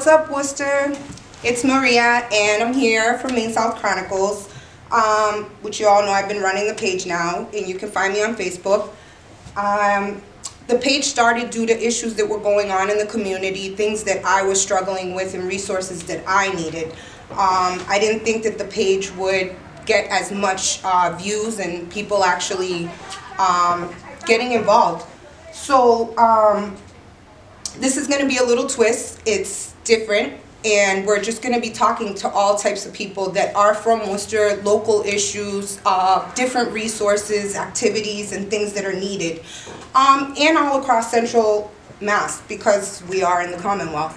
What's up, Worcester? It's Maria, and I'm here from South Chronicles, which you all know I've been running the page now, and you can find me on Facebook. The page started due to issues that were going on in the community, things that I was struggling with and resources that I needed. I didn't think that the page would get as much views and people actually getting involved. So this is going to be a little twist. It's different, and we're just going to be talking to all types of people that are from Worcester, local issues, different resources, activities, and things that are needed, and all across Central Mass, because we are in the Commonwealth.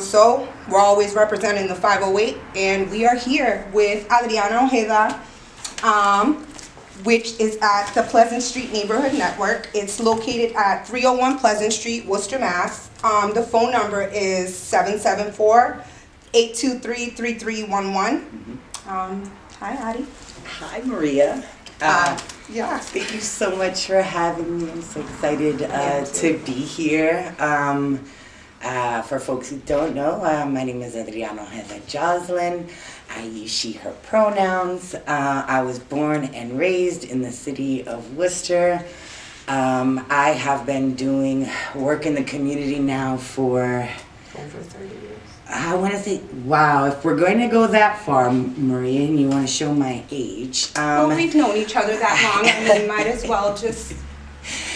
So we're always representing the 508, and we are here with Adriana Ojeda, which is at the Pleasant Street Neighborhood Network. It's located at 301 Pleasant Street, Worcester, Mass. The phone number is 774-823-3311. Hi, Adi. Hi, Maria. Yeah. Thank you so much for having me. I'm so excited to be here. For folks who don't know, my name is Adriana Ojeda Jocelyn. I use she, her pronouns. I was born and raised in the city of Worcester. I have been doing work in the community now for over 30 years. I want to say, wow, if we're going to go that far, Maria, and you want to show my age. Well, we've known each other that long, I mean, might as well just...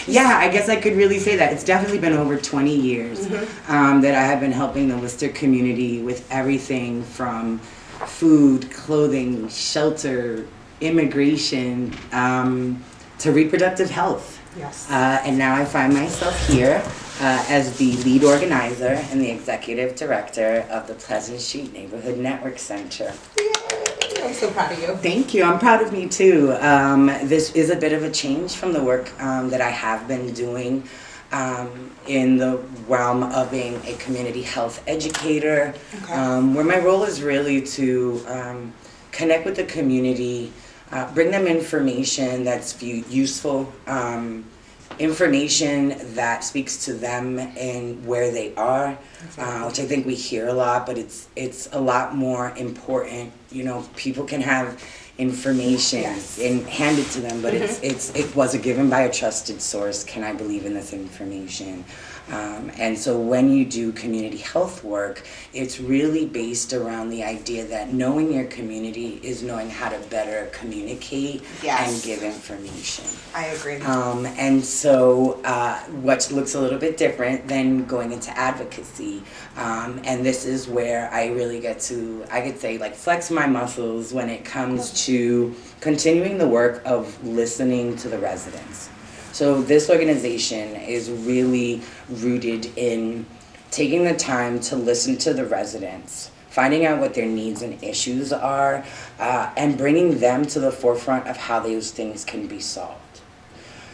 Yeah, I guess I could really say that. It's definitely been over 20 years that I have been helping the Worcester community with everything from food, clothing, shelter, immigration, to reproductive health. Yes. And now I find myself here as the lead organizer and the executive director of the Pleasant Street Neighborhood Network Center. Yay. I'm so proud of you. Thank you. I'm proud of me too. This is a bit of a change from the work that I have been doing in the realm of being a community health educator, where my role is really to connect with the community, bring them information that's useful, information that speaks to them and where they are, which I think we hear a lot, but it's a lot more important. You know, people can have information and hand it to them, but it was given by a trusted source. Can I believe in this information? And so when you do community health work, it's really based around the idea that knowing your community is knowing how to better communicate and give information. I agree. And so what looks a little bit different than going into advocacy. And this is where I really get to, I could say, like, flex my muscles when it comes to continuing the work of listening to the residents. So this organization is really rooted in taking the time to listen to the residents, finding out what their needs and issues are, and bringing them to the forefront of how those things can be solved.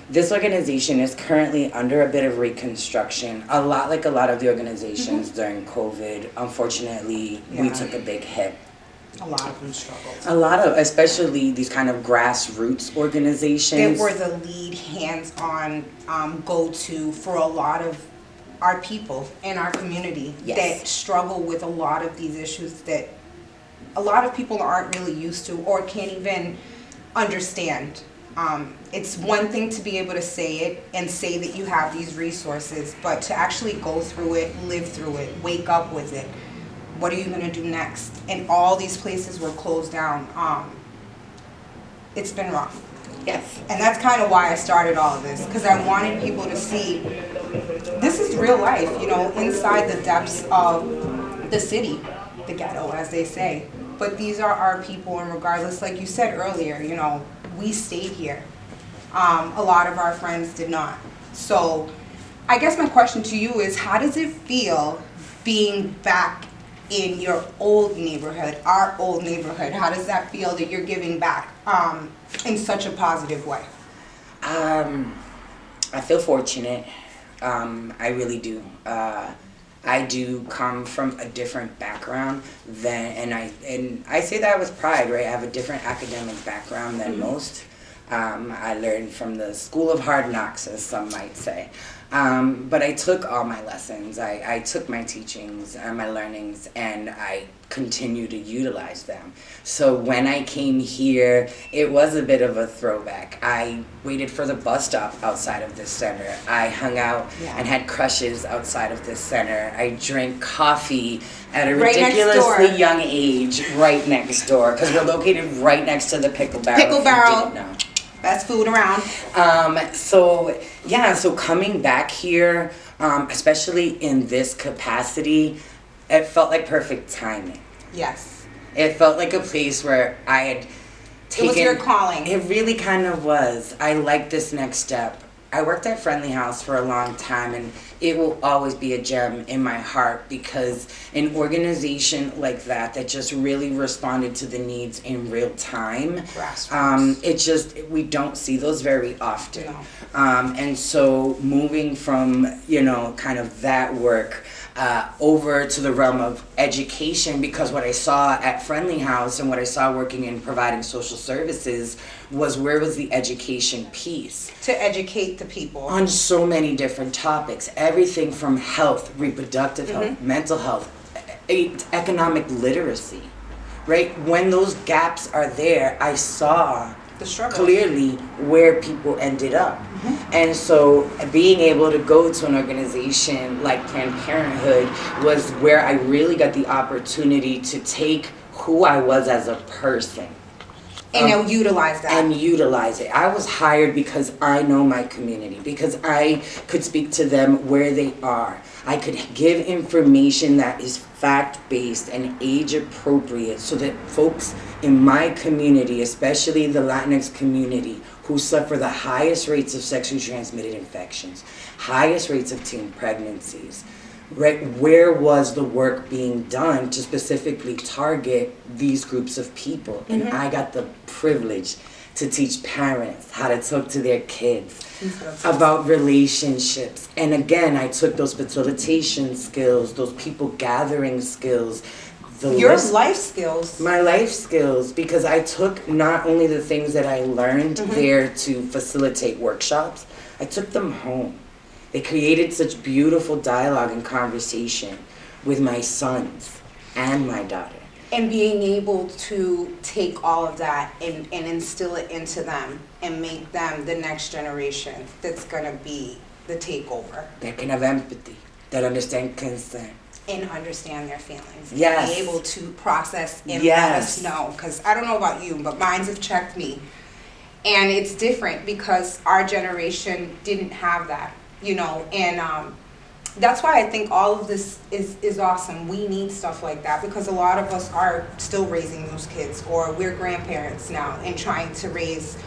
This organization is currently under a bit of reconstruction, a lot like a lot of the organizations during COVID. Unfortunately, we took a big hit. A lot of them struggled. A lot of, especially these kind of grassroots organizations. They were the lead hands-on go-to for a lot of our people in our community that struggle with a lot of these issues that a lot of people aren't really used to or can't even understand. It's one thing to be able to say it and say that you have these resources, but to actually go through it, live through it, wake up with it. What are you going to do next? And all these places were closed down. It's been rough. Yes. And that's kind of why I started all of this, because I wanted people to see this is real life, you know, inside the depths of the city, the ghetto, as they say. But these are our people, and regardless, like you said earlier, you know, we stayed here. A lot of our friends did not. So I guess my question to you is, how does it feel being back in your old neighborhood, our old neighborhood? How does that feel that you're giving back in such a positive way? I feel fortunate. I really do. I do come from a different background than, and I say that with pride, right? I have a different academic background than most. I learned from the school of hard knocks, as some might say. But I took all my lessons, I took my teachings and my learnings, and I continue to utilize them. So when I came here, it was a bit of a throwback. I waited for the bus stop outside of this center. I hung out and had crushes outside of this center. I drank coffee at a ridiculously young age right next door, because we're located right next to the Pickle Barrel. Pickle Barrel. Didn't know. Best food around. So coming back here, especially in this capacity, it felt like perfect timing. Yes. It felt like a place where I had taken... It was your calling. It really kind of was. I liked this next step. I worked at Friendly House for a long time, and it will always be a gem in my heart, because an organization like that just really responded to the needs in real time. We don't see those very often. No. And so moving from, kind of that work over to the realm of education, because what I saw at Friendly House and what I saw working in providing social services was, where was the education piece? To educate the people. On so many different topics. Everything from health, reproductive health, mental health, economic literacy, right? When those gaps are there, I saw the struggle clearly where people ended up. And so being able to go to an organization like Planned Parenthood was where I really got the opportunity to take who I was as a person. And now utilize that. And utilize it. I was hired because I know my community, because I could speak to them where they are. I could give information that is fact-based and age-appropriate, so that folks in my community, especially the Latinx community, who suffer the highest rates of sexually transmitted infections, highest rates of teen pregnancies, right? Where was the work being done to specifically target these groups of people? And I got the privilege to teach parents how to talk to their kids about relationships. And again, I took those facilitation skills, those people gathering skills, life skills. My life skills, because I took not only the things that I learned there to facilitate workshops, I took them home. They created such beautiful dialogue and conversation with my sons and my daughter. And being able to take all of that and instill it into them and make them the next generation that's going to be the takeover. That can have empathy, that understand consent. And understand their feelings. Yes. And be able to process and let us know. Because I don't know about you, but mines have checked me. And it's different because our generation didn't have that, and that's why I think all of this is awesome. We need stuff like that, because a lot of us are still raising those kids, or we're grandparents now and trying to raise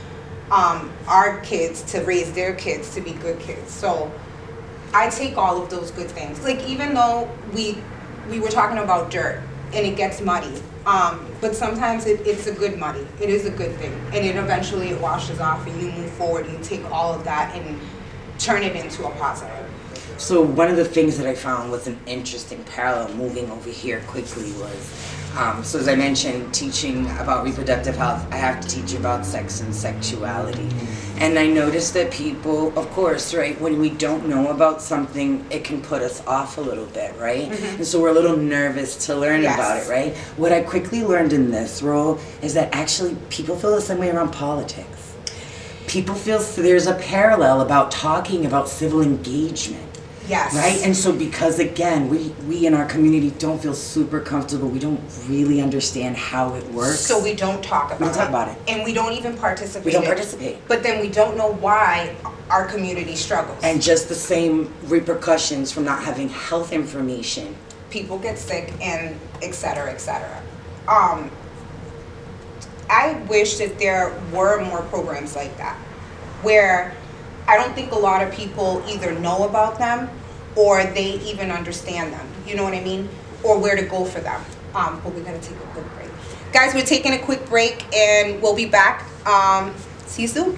our kids to raise their kids to be good kids. So I take all of those good things. Like, even though we were talking about dirt and it gets muddy, but sometimes it's a good muddy. It is a good thing, and eventually it washes off and you move forward and you take all of that and turn it into a positive. So one of the things that I found was an interesting parallel moving over here quickly was, so as I mentioned, teaching about reproductive health, I have to teach about sex and sexuality. And I noticed that people, of course, right, when we don't know about something, it can put us off a little bit, right? And so we're a little nervous to learn about it, right? What I quickly learned in this role is that actually people feel the same way around politics. People feel there's a parallel about talking about civil engagement. Yes. Right? And so because, again, we in our community don't feel super comfortable, we don't really understand how it works. So we don't talk about it. And we don't even participate. We don't participate. But then we don't know why our community struggles. And just the same repercussions from not having health information. People get sick, and et cetera, et cetera. I wish that there were more programs like that, where I don't think a lot of people either know about them or they even understand them. You know what I mean? Or where to go for them. But we're going to take a quick break. Guys, we're taking a quick break and we'll be back. See you soon.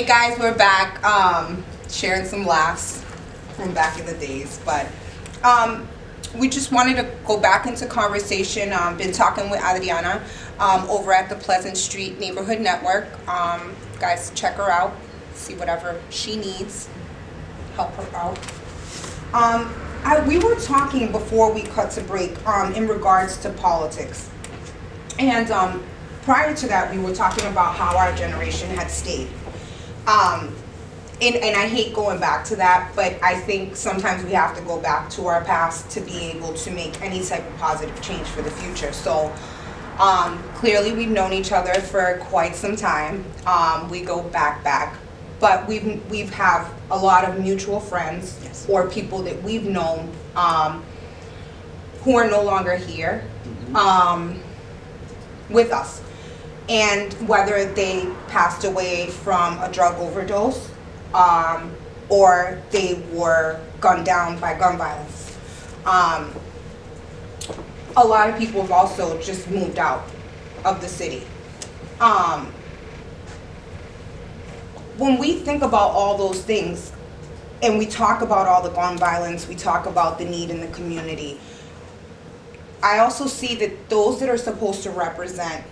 Hey guys, we're back, sharing some laughs from back in the days, but we just wanted to go back into conversation. Been talking with Adriana over at the Pleasant Street Neighborhood Network. Guys, check her out, see whatever she needs, help her out. We were talking before we cut to break in regards to politics, and prior to that we were talking about how our generation had stayed. And I hate going back to that, but I think sometimes we have to go back to our past to be able to make any type of positive change for the future. So clearly we've known each other for quite some time. We go back, but we've have a lot of mutual friends, yes, or people that we've known who are no longer here with us. And whether they passed away from a drug overdose or they were gunned down by gun violence. A lot of people have also just moved out of the city. When we think about all those things and we talk about all the gun violence, we talk about the need in the community, I also see that those that are supposed to represent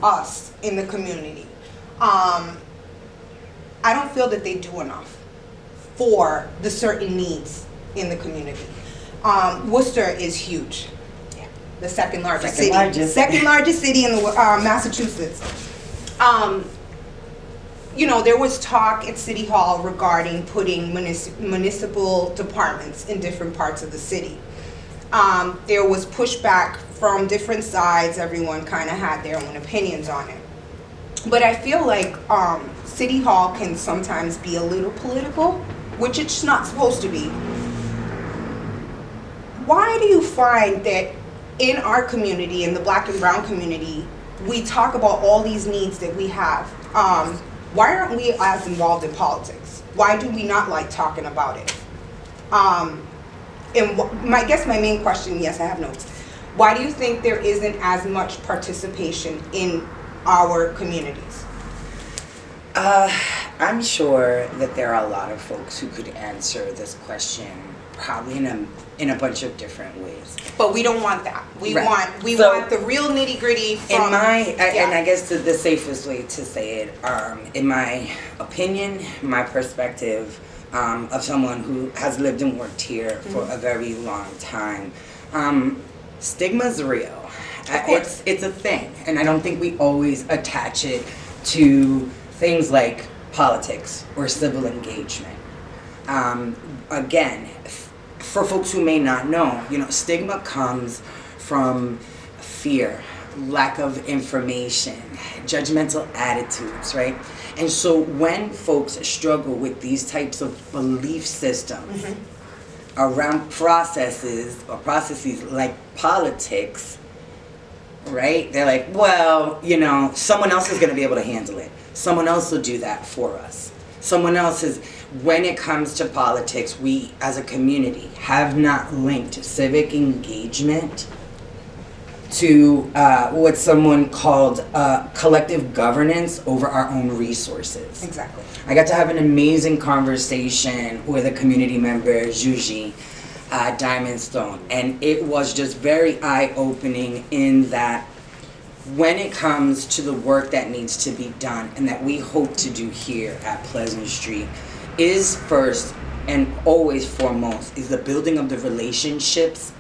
us in the community, I don't feel that they do enough for the certain needs in the community. Worcester is huge, the second largest city in the Massachusetts. You know, there was talk at City Hall regarding putting municipal departments in different parts of the city. There was pushback from different sides. Everyone kind of had their own opinions on it. But I feel like City Hall can sometimes be a little political, which it's not supposed to be. Why do you find that in our community, in the Black and Brown community, we talk about all these needs that we have? Why aren't we as involved in politics? Why do we not like talking about it? And I guess my main question, yes, I have notes. Why do you think there isn't as much participation in our communities? I'm sure that there are a lot of folks who could answer this question probably in a bunch of different ways. But we don't want that. We right. want the real nitty gritty. And I guess the safest way to say it, in my opinion, my perspective, of someone who has lived and worked here for a very long time, stigma's real. It's a thing, and I don't think we always attach it to things like politics or civil engagement. Again, for folks who may not know, stigma comes from fear, lack of information, judgmental attitudes, right? And so when folks struggle with these types of belief systems around processes like politics, right? They're like, well, someone else is going to be able to handle it. Someone else will do that for us. Someone else is, when it comes to politics, we as a community have not linked civic engagement to what someone called collective governance over our own resources. Exactly. I got to have an amazing conversation with a community member, Juji Diamondstone, and it was just very eye-opening in that when it comes to the work that needs to be done and that we hope to do here at Pleasant Street is first and always foremost is the building of the relationships,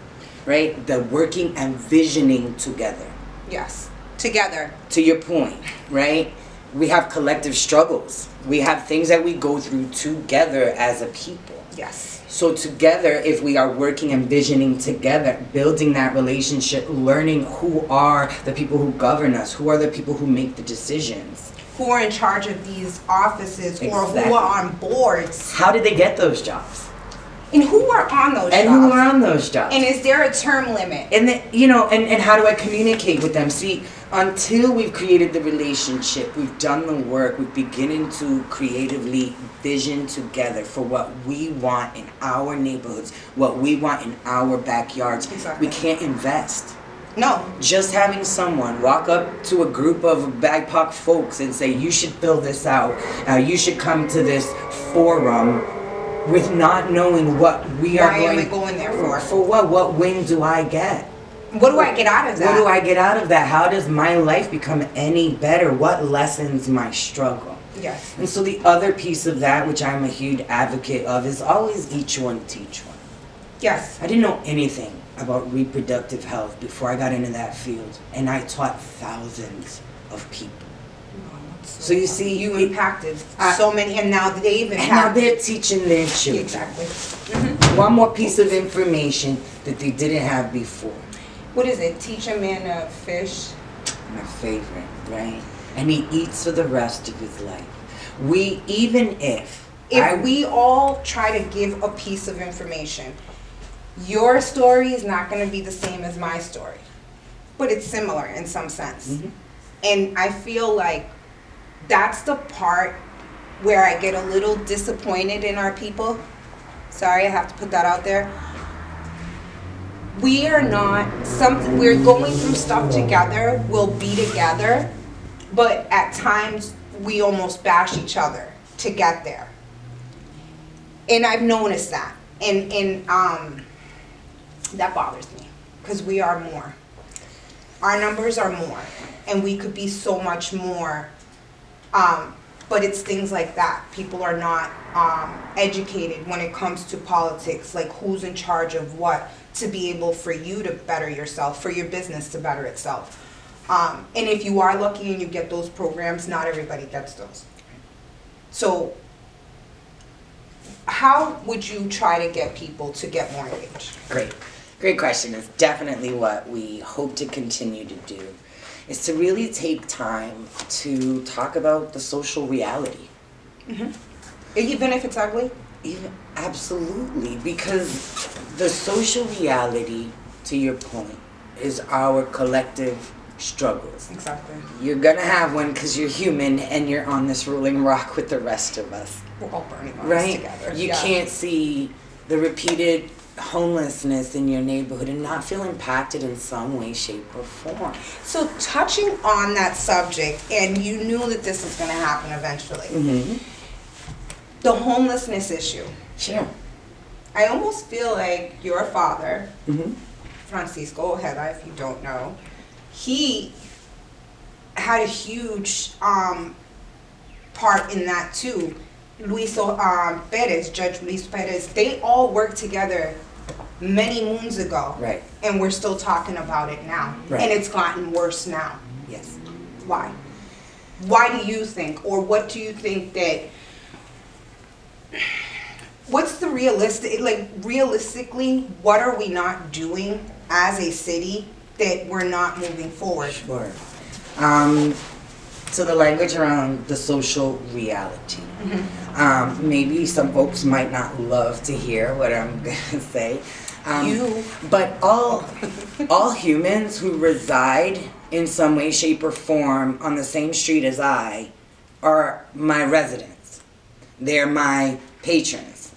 right? The working and visioning together. Yes, together. To your point, right? We have collective struggles. We have things that we go through together as a people. Yes. So together, if we are working and visioning together, building that relationship, learning who are the people who govern us, who are the people who make the decisions. Who are in charge of these offices, Exactly. or who are on boards. How did they get those jobs? And who are on those jobs? And who are on those jobs? And is there a term limit? And and how do I communicate with them? See, until we've created the relationship, we've done the work, we're beginning to creatively vision together for what we want in our neighborhoods, what we want in our backyards. Exactly. We can't invest. No. Just having someone walk up to a group of BIPOC folks and say, you should fill this out, you should come to this forum, with not knowing what we are going... Why am I going there for? For what? What win do I get? What do I get out of that? What do I get out of that? How does my life become any better? What lessens my struggle? Yes. And so the other piece of that, which I'm a huge advocate of, is always each one teach one. Yes. I didn't know anything about reproductive health before I got into that field, and I taught thousands of people. So you see, you impacted so many, and now they've impacted. And now they're teaching their children. Exactly. One more piece of information that they didn't have before. What is it? Teach a man to fish. My favorite, right? And he eats for the rest of his life. Even if we all try to give a piece of information, your story is not going to be the same as my story, but it's similar in some sense. Mm-hmm. And I feel like that's the part where I get a little disappointed in our people. Sorry, I have to put that out there. We are not something, we're going through stuff together, we'll be together, but at times we almost bash each other to get there. And I've noticed that. And that bothers me, because we are more. Our numbers are more, and we could be so much more. But it's things like that. People are not educated when it comes to politics, like who's in charge of what, to be able for you to better yourself, for your business to better itself. And if you are lucky and you get those programs, not everybody gets those. So how would you try to get people to get more engaged? Great question. It's definitely what we hope to continue to do, is to really take time to talk about the social reality. Mm-hmm. Even if it's ugly? Absolutely, because the social reality, to your point, is our collective struggles. Exactly. You're gonna have one because you're human and you're on this rolling rock with the rest of us. We're all burning on right? together. You can't see the repeated homelessness in your neighborhood and not feel impacted in some way, shape, or form. So touching on that subject, and you knew that this was going to happen eventually, Mm-hmm. the homelessness issue. Sure. I almost feel like your father, Mm-hmm. Francisco Ojeda, if you don't know, he had a huge part in that too. Judge Luis Perez, they all worked together many moons ago. Right. And we're still talking about it now. Right. And it's gotten worse now. Yes. Why? Why do you think, or what do you think that, what's the realistically, what are we not doing as a city that we're not moving forward? Sure. So the language around the social reality. Mm-hmm. Maybe some folks might not love to hear what I'm going to say. But all humans who reside in some way, shape, or form on the same street as I are my residents. They're my patrons.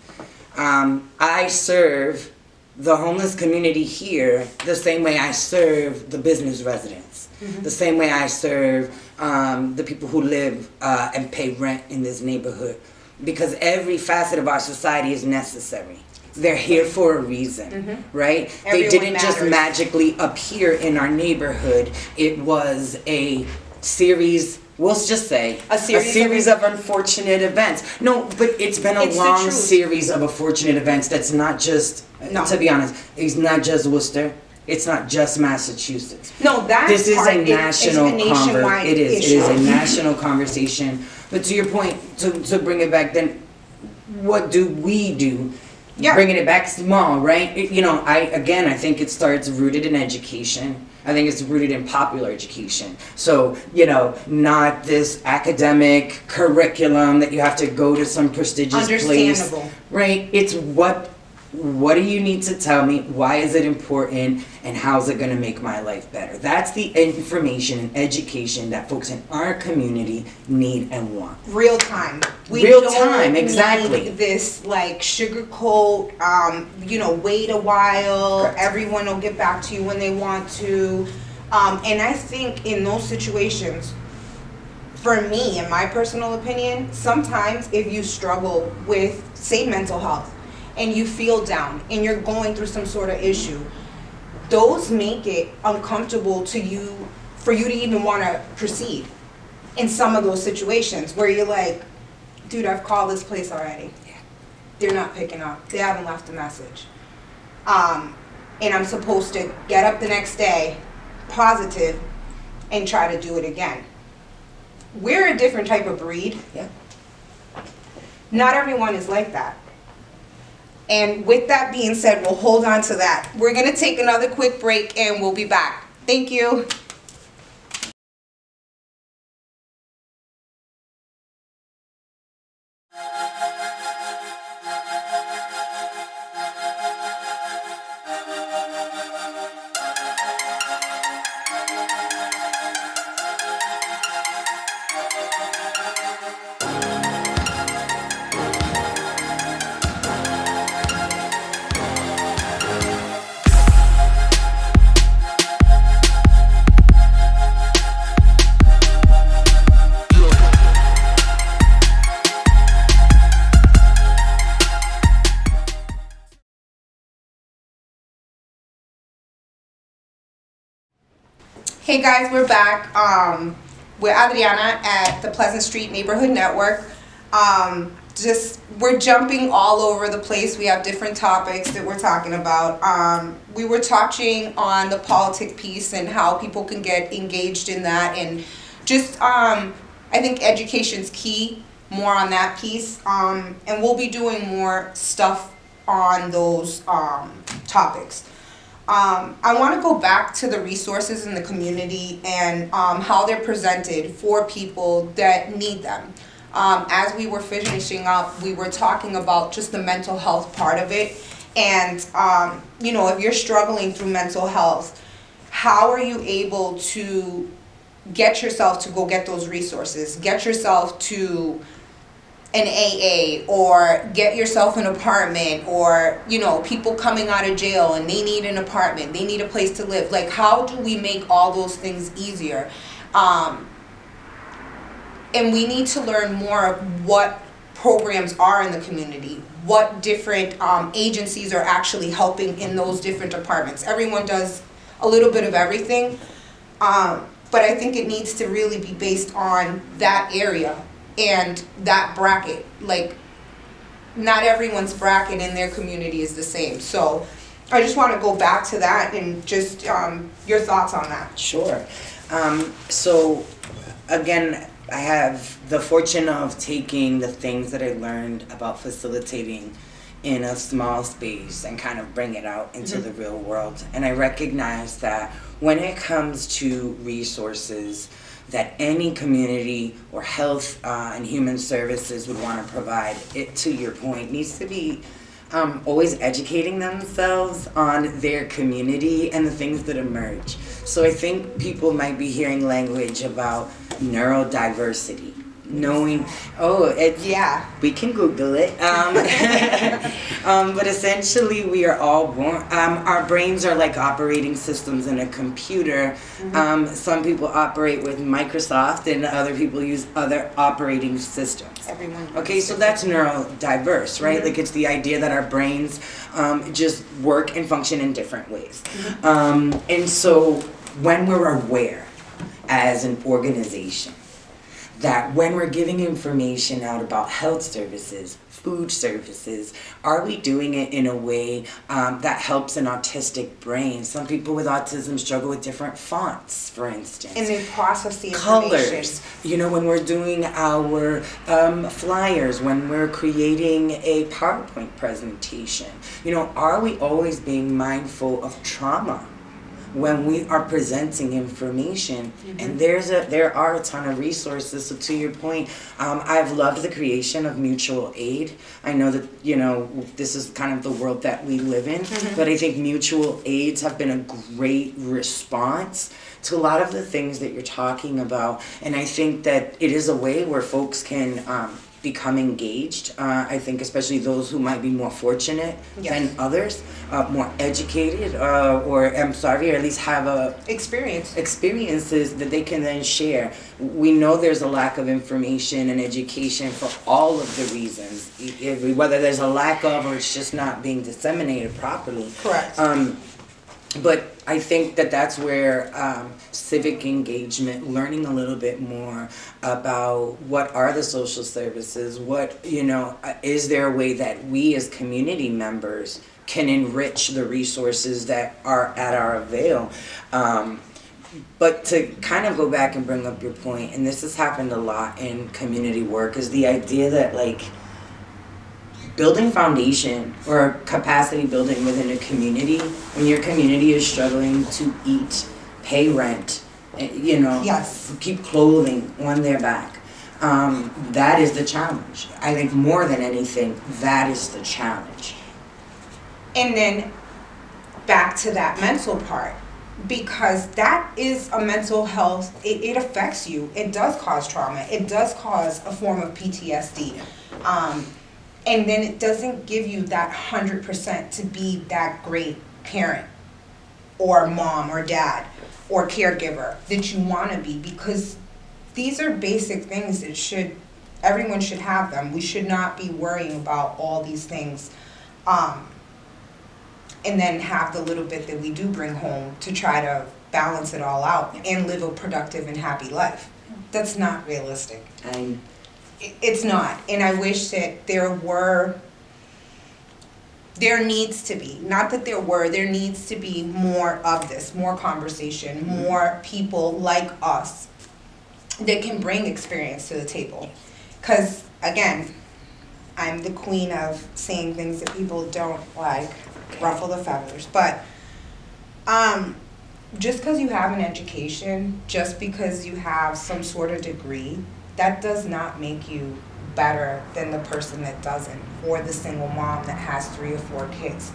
I serve the homeless community here the same way I serve the business residents. Mm-hmm. The same way I serve the people who live and pay rent in this neighborhood. Because every facet of our society is necessary. They're here for a reason, mm-hmm. right? Everyone they didn't matters. just magically appear in our neighborhood. It was a series, we'll just say, a series of unfortunate events. No, but it's been a long series of unfortunate events that's not just, to be honest, it's not just Worcester. It's not just Massachusetts. No, this is a national conversation. It is a national conversation. But to your point, to bring it back, then what do we do? Yeah. Bringing it back small, right? I think it starts rooted in education. I think it's rooted in popular education. So, not this academic curriculum that you have to go to some prestigious place. Understandable. Right? It's what What do you need to tell me? Why is it important? And how's it going to make my life better? That's the information and education that folks in our community need and want. Real time. Exactly. Need this like sugarcoat, wait a while. Correct. Everyone will get back to you when they want to. And I think in those situations, for me, in my personal opinion, sometimes if you struggle with, say, mental health, and you feel down and you're going through some sort of issue, those make it uncomfortable for you to even want to proceed in some of those situations where you're like, dude, I've called this place already. Yeah. They're not picking up. They haven't left a message. And I'm supposed to get up the next day positive and try to do it again. We're a different type of breed. Yeah. Not everyone is like that. And with that being said, we'll hold on to that. We're going to take another quick break and we'll be back. Thank you. Hey guys, we're back. We're Adriana at the Pleasant Street Neighborhood Network. We're jumping all over the place. We have different topics that we're talking about. We were touching on the politic piece and how people can get engaged in that, and just I think education's key. More on that piece, and we'll be doing more stuff on those topics. I want to go back to the resources in the community and how they're presented for people that need them. As we were finishing up, we were talking about just the mental health part of it. And, if you're struggling through mental health, how are you able to get yourself to go get those resources? Get yourself to an AA, or get yourself an apartment, or people coming out of jail and they need an apartment, they need a place to live. Like, how do we make all those things easier? And we need to learn more of what programs are in the community, what different agencies are actually helping in those different departments. Everyone does a little bit of everything, but I think it needs to really be based on that area and that bracket. Like, not everyone's bracket in their community is the same. So I just want to go back to that and just your thoughts on that. Sure. So again, I have the fortune of taking the things that I learned about facilitating in a small space and kind of bring it out into the real world. And I recognize that when it comes to resources that any community or health and human services would want to provide, it, to your point, needs to be always educating themselves on their community and the things that emerge. So I think people might be hearing language about neurodiversity, knowing, Yeah. we can Google it. But essentially, we are all born. Our brains are like operating systems in a computer. Some people operate with Microsoft, and other people use other operating systems. Everyone. Okay, so that's neurodiverse, right? Like, it's the idea that our brains just work and function in different ways. And so when we're aware as an organization that when we're giving information out about health services, food services, are we doing it in a way that helps an autistic brain? Some people with autism struggle with different fonts, for instance. And they process the information. Colors. When we're doing our flyers, when we're creating a PowerPoint presentation, are we always being mindful of trauma? when we are presenting information. And there are a ton of resources. So to your point, I've loved the creation of mutual aid. I know that, you know, this is kind of the world that we live in, but I think mutual aids have been a great response to a lot of the things that you're talking about. And I think that it is a way where folks can become engaged. I think especially those who might be more fortunate than others, more educated, or at least have experiences that they can then share. We know there's a lack of information and education for all of the reasons, whether there's a lack of or it's just not being disseminated properly. Correct. But I think that that's where civic engagement, learning a little bit more about what are the social services, is there a way that we as community members can enrich the resources that are at our avail. But to kind of go back and bring up your point, and this has happened a lot in community work, is the idea that building foundation or capacity building within a community, when your community is struggling to eat, pay rent, keep clothing on their back, that is the challenge. I think more than anything, that is the challenge. And then back to that mental part, because that is a mental health, it affects you. It does cause trauma. It does cause a form of PTSD. And then it doesn't give you that 100% to be that great parent or mom or dad or caregiver that you want to be, because these are basic things that everyone should have them. We should not be worrying about all these things and then have the little bit that we do bring home to try to balance it all out and live a productive and happy life. That's not realistic. It's not. And I wish that there needs to be more of this, more conversation, more people like us that can bring experience to the table. Because, again, I'm the queen of saying things that people don't like, ruffle the feathers. But just because you have an education, just because you have some sort of degree, that does not make you better than the person that doesn't, or the single mom that has 3 or 4 kids.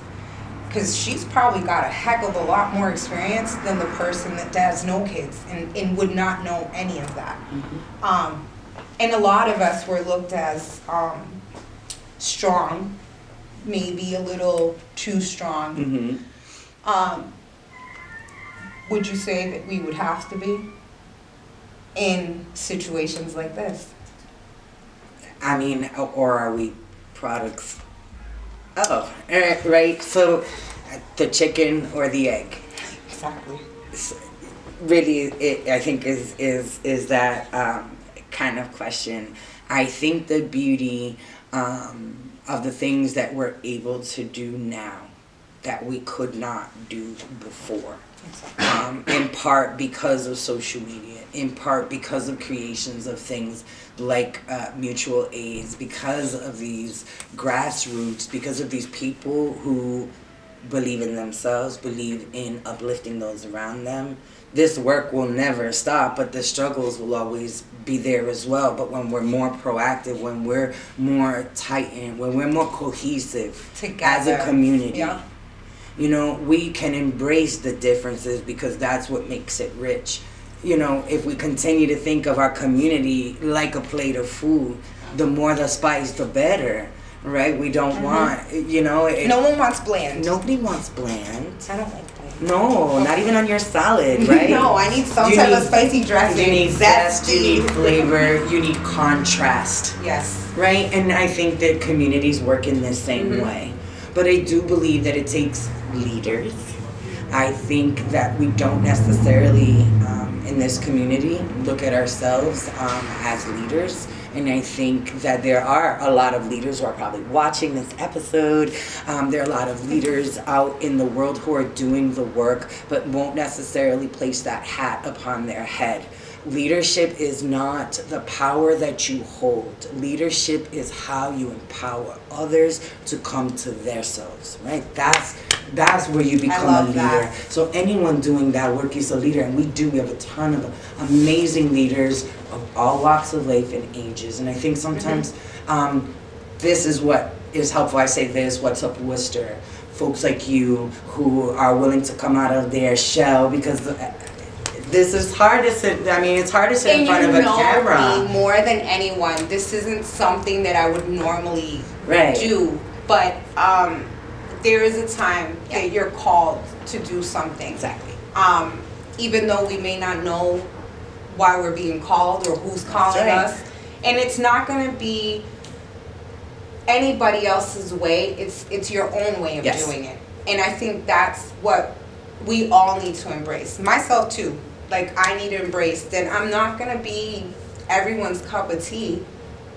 Because she's probably got a heck of a lot more experience than the person that has no kids and would not know any of that. And a lot of us were looked as strong, maybe a little too strong. Would you say that we would have to be in situations like this? I mean, or are we products? Right. So, the chicken or the egg? Exactly. Really, I think is that kind of question. I think the beauty of the things that we're able to do now that we could not do before. In part because of social media, in part because of creations of things like mutual aids, because of these grassroots, because of these people who believe in themselves, believe in uplifting those around them. This work will never stop, but the struggles will always be there as well. But when we're more proactive, when we're more tightened, when we're more cohesive together as a community, we can embrace the differences, because that's what makes it rich. If we continue to think of our community like a plate of food, the more the spice, the better, right? We don't want, no one wants bland. Nobody wants bland. I don't like bland. No, not even on your salad, right? No, I need some type of spicy dressing. You need zest, you need flavor, you need contrast. Yes. Right? And I think that communities work in the same way. But I do believe that it takes leaders. I think that we don't necessarily, in this community, look at ourselves as leaders. And I think that there are a lot of leaders who are probably watching this episode. There are a lot of leaders out in the world who are doing the work, but won't necessarily place that hat upon their head. leadership is not the power that you hold. Leadership is how you empower others to come to themselves, right? That's where you become a leader. That. So anyone doing that work is a leader, and we have a ton of amazing leaders of all walks of life and ages. And I think sometimes this is what is helpful. I say this, what's up Worcester? Folks like you who are willing to come out of their shell, because this is hard to sit, it's hard to sit in front of a camera. And you know me more than anyone, this isn't something that I would normally do, but there is a time that you're called to do something. Exactly. Even though we may not know why we're being called or who's calling us. And it's not going to be anybody else's way. It's your own way of doing it. And I think that's what we all need to embrace. Myself too. Like, I need to embrace that I'm not going to be everyone's cup of tea.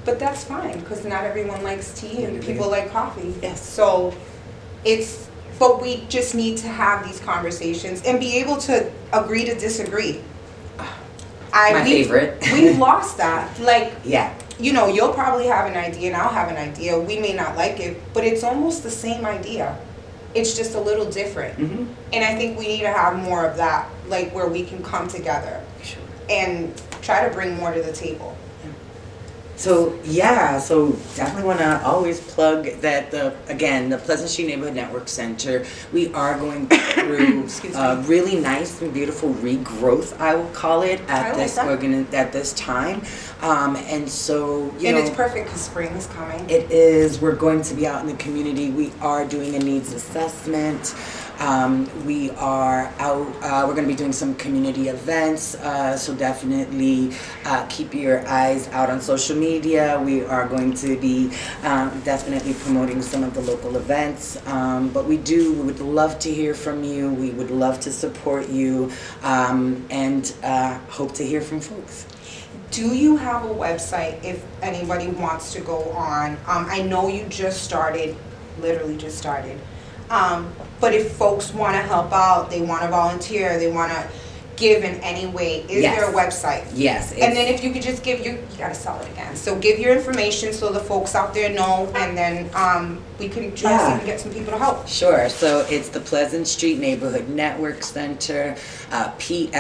But that's fine, because not everyone likes tea and people like coffee. Yes. So but we just need to have these conversations and be able to agree to disagree. My favorite. We've lost that. Like, yeah. You know, you'll probably have an idea and I'll have an idea. We may not like it, but it's almost the same idea. It's just a little different. Mm-hmm. And I think we need to have more of that, like where we can come together and try to bring more to the table. So definitely want to always plug that the Pleasant Street Neighborhood Network Center, we are going through really nice and beautiful regrowth, I will call it, at this time. And so, it's perfect because spring is coming. It is. We're going to be out in the community. We are doing a needs assessment. We are out, we're going to be doing some community events, so definitely keep your eyes out on social media. We are going to be definitely promoting some of the local events, but we would love to hear from you. We would love to support you, and hope to hear from folks. Do you have a website if anybody wants to go on? I know you literally just started. But if folks want to help out, they want to volunteer, they want to give in any way, is there a website? Yes. And then if you could just give you gotta sell it again. So give your information so the folks out there know, and then we can try to see if we can get some people to help. Sure. So it's the Pleasant Street Neighborhood Network Center, PSNNC.org.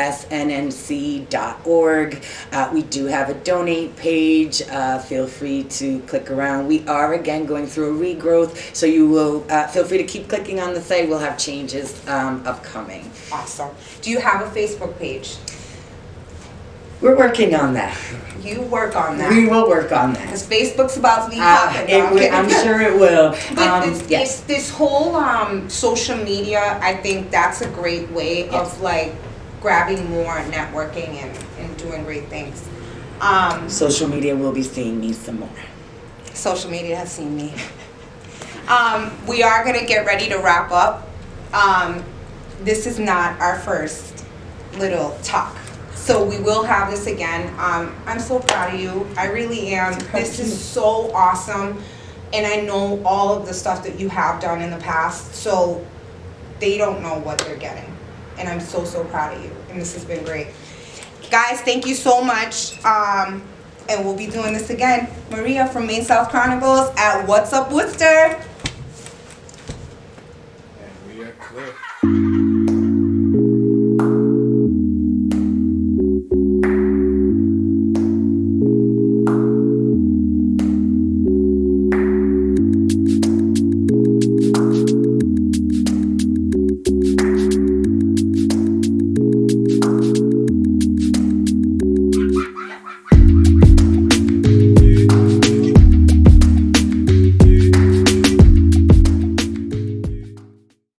We do have a donate page. Feel free to click around. We are again going through a regrowth, so you will feel free to keep clicking on the site. We'll have changes upcoming. Awesome. Do you have a Facebook page? We're working on that. You work on that. We will work on that. Because Facebook's about to be popping. I'm sure it will. But this whole social media, I think that's a great way of like grabbing more networking and doing great things. Social media will be seeing me some more. Social media has seen me. We are going to get ready to wrap up. This is not our first little talk. So we will have this again. I'm so proud of you. I really am. This is so awesome. And I know all of the stuff that you have done in the past. So they don't know what they're getting. And I'm so, so proud of you. And this has been great. Guys, thank you so much. And we'll be doing this again. Maria from South Chronicles at What's Up Worcester.